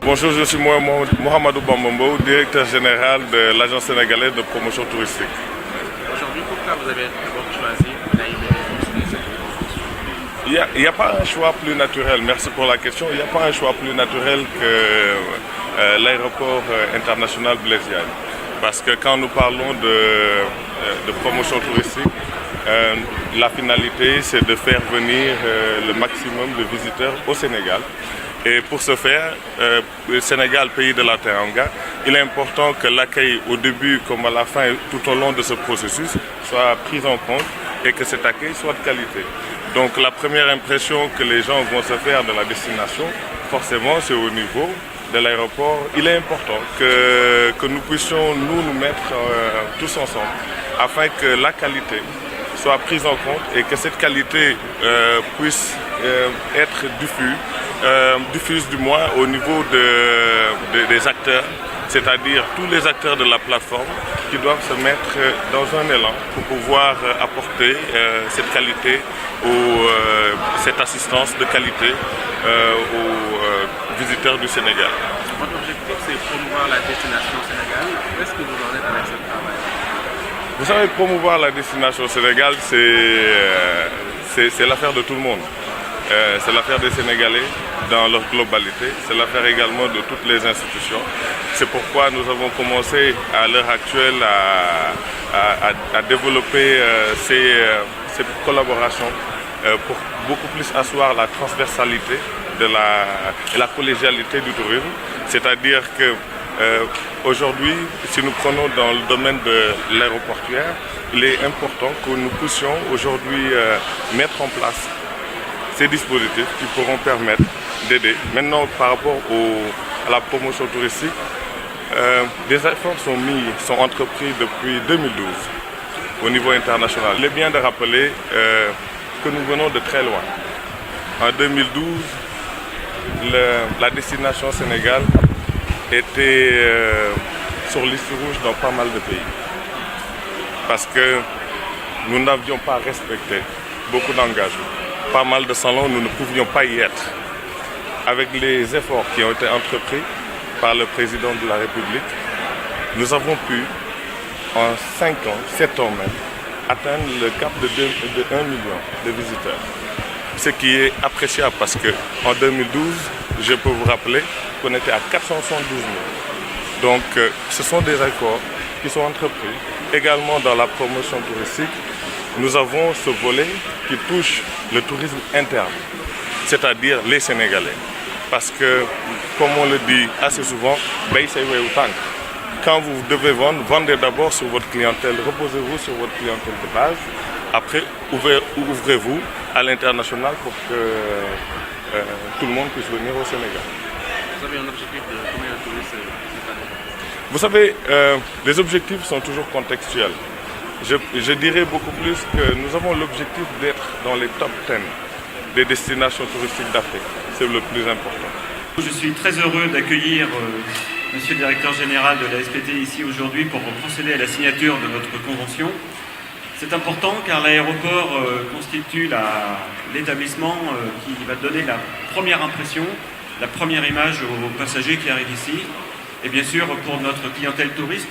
Bonjour, je suis Mohamedou Bambambo, directeur général de l'Agence sénégalaise de promotion touristique. Aujourd'hui, pourquoi vous avez d'abord choisi Il n'y a pas un choix plus naturel, merci pour la question, il n'y a pas un choix plus naturel que l'aéroport international Blaise Diagne. Parce que quand nous parlons de promotion touristique, la finalité c'est de faire venir le maximum de visiteurs au Sénégal. Et pour ce faire, le Sénégal, pays de la Teranga, il est important que l'accueil au début comme à la fin, tout au long de ce processus, soit pris en compte et que cet accueil soit de qualité. Donc la première impression que les gens vont se faire de la destination, forcément c'est au niveau de l'aéroport. Il est important que nous puissions nous mettre tous ensemble afin que la qualité soit prise en compte et que cette qualité puisse être diffuse du moins au niveau des acteurs, c'est-à-dire tous les acteurs de la plateforme qui doivent se mettre dans un élan pour pouvoir apporter cette qualité, cette assistance de qualité aux visiteurs du Sénégal. Votre objectif, c'est promouvoir la destination Sénégal. Où est-ce que vous en êtes avec ce travail? Vous savez, promouvoir la destination Sénégal, c'est l'affaire de tout le monde. C'est l'affaire des Sénégalais dans leur globalité, c'est l'affaire également de toutes les institutions. C'est pourquoi nous avons commencé à l'heure actuelle à développer ces collaborations pour beaucoup plus asseoir la transversalité et la collégialité du tourisme. C'est-à-dire que aujourd'hui, si nous prenons dans le domaine de l'aéroportuaire, il est important que nous puissions aujourd'hui mettre en place ces dispositifs qui pourront permettre d'aider. Maintenant, par rapport à la promotion touristique, des efforts sont entrepris depuis 2012 au niveau international. Il est bien de rappeler que nous venons de très loin. En 2012, la destination Sénégal était sur liste rouge dans pas mal de pays. Parce que nous n'avions pas respecté beaucoup d'engagements. Pas mal de salons, nous ne pouvions pas y être. Avec les efforts qui ont été entrepris par le président de la République, nous avons pu, en 5 ans, 7 ans même, atteindre le cap de 1 million de visiteurs. Ce qui est appréciable parce qu'en 2012, je peux vous rappeler qu'on était à 472 000. Donc ce sont des efforts qui sont entrepris. Également dans la promotion touristique, nous avons ce volet qui touche le tourisme interne, c'est-à-dire les Sénégalais. Parce que, comme on le dit assez souvent, quand vous devez vendre, vendez d'abord sur votre clientèle, reposez-vous sur votre clientèle de base. Après, ouvrez-vous à l'international pour que tout le monde puisse venir au Sénégal. Vous avez un objectif de combien de touristes cette année? Vous savez, les objectifs sont toujours contextuels. Je dirais beaucoup plus que nous avons l'objectif d'être dans les top 10 des destinations touristiques d'Afrique. C'est le plus important. Je suis très heureux d'accueillir Monsieur le directeur général de la SPT ici aujourd'hui pour procéder à la signature de notre convention. C'est important car l'aéroport constitue l'établissement qui va donner la première impression, la première image aux passagers qui arrivent ici. Et bien sûr pour notre clientèle touriste,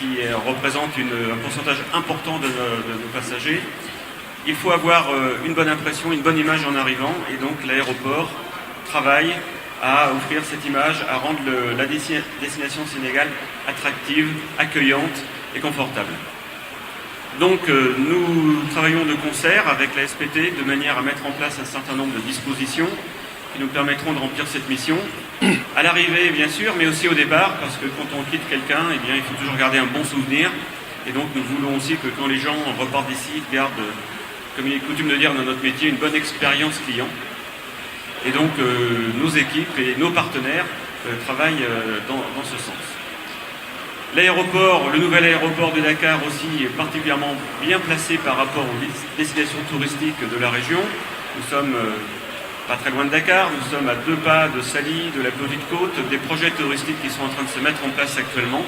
qui représente un pourcentage important de nos passagers. Il faut avoir une bonne impression, une bonne image en arrivant, et donc l'aéroport travaille à offrir cette image, à rendre la destination Sénégal attractive, accueillante et confortable. Donc nous travaillons de concert avec la SPT de manière à mettre en place un certain nombre de dispositions qui nous permettront de remplir cette mission. À l'arrivée, bien sûr, mais aussi au départ, parce que quand on quitte quelqu'un, eh bien, il faut toujours garder un bon souvenir. Et donc, nous voulons aussi que quand les gens repartent d'ici, gardent, comme il est coutume de dire dans notre métier, une bonne expérience client. Et donc, nos équipes et nos partenaires travaillent dans ce sens. L'aéroport, le nouvel aéroport de Dakar aussi est particulièrement bien placé par rapport aux destinations touristiques de la région. Nous sommes pas très loin de Dakar, nous sommes à 2 pas de Sali, de la Petite Côte, des projets touristiques qui sont en train de se mettre en place actuellement.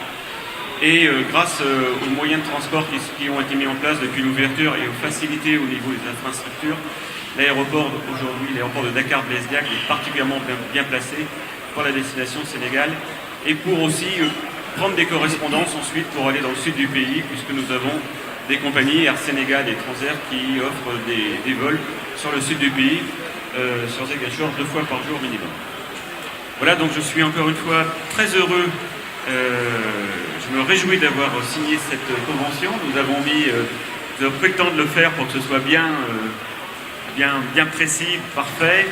Et grâce aux moyens de transport qui ont été mis en place depuis l'ouverture et aux facilités au niveau des infrastructures, l'aéroport aujourd'hui, l'aéroport de Dakar Blaise Diagne est particulièrement bien placé pour la destination Sénégal et pour aussi prendre des correspondances ensuite pour aller dans le sud du pays, puisque nous avons des compagnies Air Sénégal et Transair qui offrent des vols sur le sud du pays, sur Ziguinchor 2 fois par jour minimum. Voilà, donc je suis encore une fois très heureux, je me réjouis d'avoir signé cette convention. Nous avons pris le temps de le faire pour que ce soit bien précis, parfait,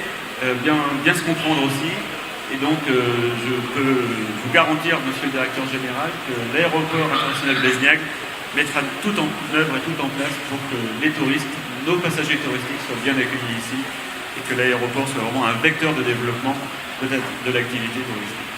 bien se comprendre aussi. Et donc je peux vous garantir, monsieur le directeur général, que l'aéroport international Blesniak mettra tout en œuvre et tout en place pour que les touristes, nos passagers touristiques soient bien accueillis ici et que l'aéroport soit vraiment un vecteur de développement de l'activité touristique.